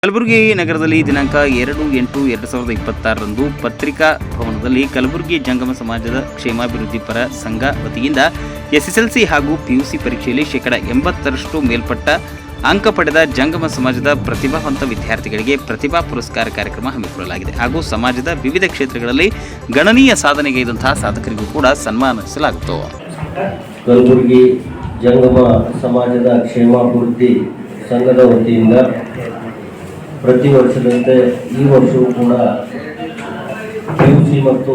ಕಲಬುರಗಿ ನಗರದಲ್ಲಿ ದಿನಾಂಕ 2/8/2026 ಪತ್ರಿಕಾ ಭವನದಲ್ಲಿ ಕಲಬುರಗಿ ಜಂಗಮ ಸಮಾಜದ ಕ್ಷೇಮಾಭಿವೃದ್ಧಿ ಪರ ಸಂಘ ವತಿಯಿಂದ ಎಸ್ಎಸ್ಎಲ್ಸಿ ಹಾಗೂ ಪಿಯುಸಿ ಪರೀಕ್ಷೆಯಲ್ಲಿ 80% ಮೇಲ್ಪಟ್ಟ ಅಂಕ ಪಡೆದ ಜಂಗಮ ಸಮಾಜದ ಪ್ರತಿಭಾವಂತ ವಿದ್ಯಾರ್ಥಿಗಳಿಗೆ ಪ್ರತಿಭಾ ಪುರಸ್ಕಾರ ಕಾರ್ಯಕ್ರಮ ಹಮ್ಮಿಕೊಳ್ಳಲಾಗಿದೆ ಹಾಗೂ ಸಮಾಜದ ವಿವಿಧ ಕ್ಷೇತ್ರಗಳಲ್ಲಿ ಗಣನೀಯ ಸಾಧನೆಗೈದಂತಹ ಸಾಧಕರಿಗೂ ಕೂಡ ಸನ್ಮಾನಿಸಲಾಯಿತು. ಕಲಬುರಗಿ ಜಂಗಮ ಸಮಾಜದ ಕ್ಷೇಮಾಭಿವೃದ್ಧಿ ಸಂಘದ ವತಿಯಿಂದ ಪ್ರತಿ ವರ್ಷದಂತೆ ಈ ವರ್ಷವೂ ಕೂಡ ಪಿಯುಸಿ ಮತ್ತು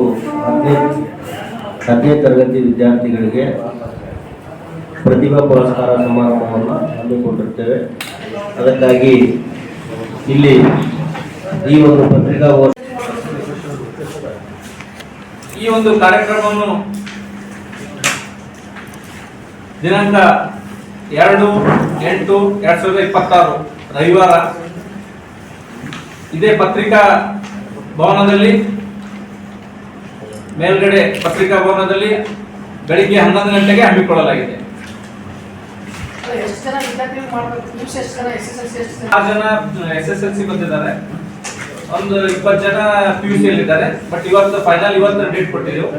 10ನೇ ತರಗತಿ ವಿದ್ಯಾರ್ಥಿಗಳಿಗೆ ಪ್ರತಿಭಾ ಪುರಸ್ಕಾರ ಸಮಾರಂಭವನ್ನು ಹಮ್ಮಿಕೊಂಡಿರ್ತೇವೆ. ಅದಕ್ಕಾಗಿ ಇಲ್ಲಿ ಈ ಒಂದು ಈ ಒಂದು ಕಾರ್ಯಕ್ರಮವನ್ನು ದಿನಾಂಕ 2/8/2026 ರವಿವಾರ ಇದೇ ಪತ್ರಿಕಾ ಭವನದಲ್ಲಿ ಮೇಲ್ಗಡೆ ಪತ್ರಿಕಾ ಭವನದಲ್ಲಿ ಬೆಳಿಗ್ಗೆ 11 ಗಂಟೆಗೆ ಹಮ್ಮಿಕೊಳ್ಳಲಾಗಿದೆ. 6 ಜನ SSLC ಬಂದಿದ್ದಾರೆ, ಒಂದು 20 ಜನ PUC ಇದ್ದಾರೆ. ಬಟ್ ಇವತ್ತು ಡೇಟ್ ಕೊಟ್ಟಿದ್ದೆವು,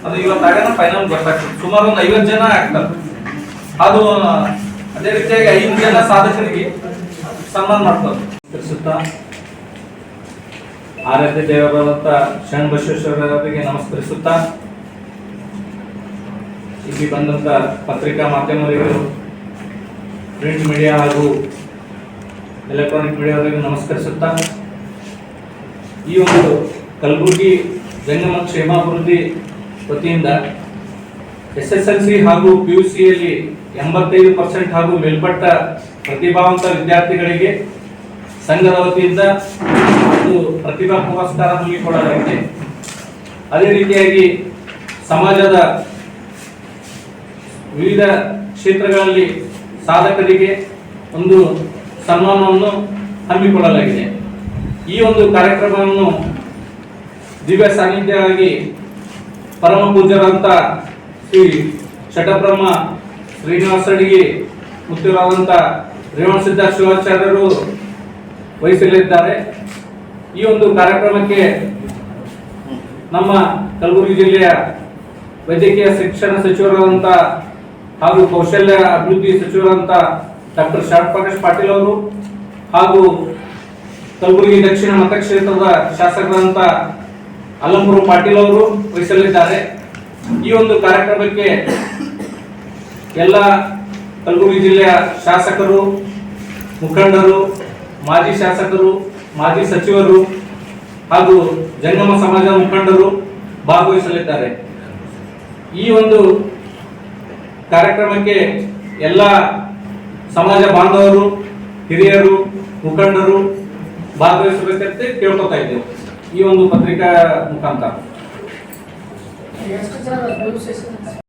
ಅದು ಇವತ್ತಾಗ ಫೈನಲ್ ಗೊತ್ತಾಗ್ತದೆ. ಸುಮಾರು ಒಂದು 50 ಜನ ಆಗ್ತಾರೆ. ಅದು ಅದೇ ರೀತಿಯಾಗಿ 5 ಜನ ಸಾಧಕರಿಗೆ ಸನ್ಮಾನ ಮಾಡ್ತಾರೆ. ಆರಾಧ್ಯ ದೇವರಾದಂಥ ಶರಣ ಬಸವೇಶ್ವರರಿಗೆ ನಮಸ್ಕರಿಸುತ್ತಾ, ಇಲ್ಲಿ ಬಂದಂಥ ಪತ್ರಿಕಾ ಮಾಧ್ಯಮದವರು, ಪ್ರಿಂಟ್ ಮೀಡಿಯಾ ಹಾಗೂ ಎಲೆಕ್ಟ್ರಾನಿಕ್ ಮೀಡಿಯಾವರಿಗೆ ನಮಸ್ಕರಿಸುತ್ತಾ, ಈ ಒಂದು ಕಲಬುರಗಿ ಜಂಗಮ ಕ್ಷೇಮಾಭಿವೃದ್ಧಿ ವತಿಯಿಂದ SSLC ಹಾಗೂ PUCಯಲ್ಲಿ 85% ಹಾಗೂ ಮೇಲ್ಪಟ್ಟ ಪ್ರತಿಭಾವಂತ ವಿದ್ಯಾರ್ಥಿಗಳಿಗೆ ಸಂಘದ ವತಿಯಿಂದ ಪ್ರತಿಭಾ ಪುರಸ್ಕಾರ ಹಮ್ಮಿಕೊಳ್ಳಲಾಗಿದೆ. ಅದೇ ರೀತಿಯಾಗಿ ಸಮಾಜದ ವಿವಿಧ ಕ್ಷೇತ್ರಗಳಲ್ಲಿ ಸಾಧಕರಿಗೆ ಒಂದು ಸನ್ಮಾನವನ್ನು ಹಮ್ಮಿಕೊಳ್ಳಲಾಗಿದೆ. ಈ ಒಂದು ಕಾರ್ಯಕ್ರಮವನ್ನು ದಿವ್ಯ ಸಾನ್ನಿಧ್ಯವಾಗಿ ಪರಮ ಪೂಜ್ಯರಂತ ಶ್ರೀ ಶಟಬ್ರಹ್ಮ ಶ್ರೀನಿವಾಸ ಅಡಿಗೆ ಮುಖ್ಯರಾದಂಥ ರೇವಣಸಿದ್ಧ ಶಿವಾಚಾರ್ಯರು ವಹಿಸಲಿದ್ದಾರೆ. ಈ ಒಂದು ಕಾರ್ಯಕ್ರಮಕ್ಕೆ ನಮ್ಮ ಕಲಬುರಗಿ ಜಿಲ್ಲೆಯ ವೈದ್ಯಕೀಯ ಶಿಕ್ಷಣ ಸಚಿವರಾದಂಥ ಹಾಗೂ ಕೌಶಲ್ಯ ಅಭಿವೃದ್ಧಿ ಸಚಿವರಾದಂಥ ಡಾಕ್ಟರ್ ಶ್ಯಾಮಪ್ರಕಾಶ್ ಪಾಟೀಲ್ ಅವರು ಹಾಗೂ ಕಲಬುರಗಿ ದಕ್ಷಿಣ ಮತಕ್ಷೇತ್ರದ ಶಾಸಕರಾದಂಥ ಅಲ್ಲಂಪುರ ಪಾಟೀಲ್ ಅವರು ವಹಿಸಲಿದ್ದಾರೆ. ಈ ಒಂದು ಕಾರ್ಯಕ್ರಮಕ್ಕೆ ಎಲ್ಲ ಕಲಬುರಗಿ ಜಿಲ್ಲೆಯ ಶಾಸಕರು, ಮುಖಂಡರು, ಮಾಜಿ ಶಾಸಕರು, ಮಾಜಿ ಸಚಿವರು ಹಾಗೂ ಜಂಗಮ ಸಮಾಜದ ಮುಖಂಡರು ಭಾಗವಹಿಸಲಿದ್ದಾರೆ. ಈ ಒಂದು ಕಾರ್ಯಕ್ರಮಕ್ಕೆ ಎಲ್ಲ ಸಮಾಜ ಬಾಂಧವರು, ಹಿರಿಯರು, ಮುಖಂಡರು ಭಾಗವಹಿಸಬೇಕಂತ ಕೇಳ್ಕೊತಾ ಇದ್ದೇವೆ ಈ ಒಂದು ಪತ್ರಿಕಾ ಮುಖಾಂತರ.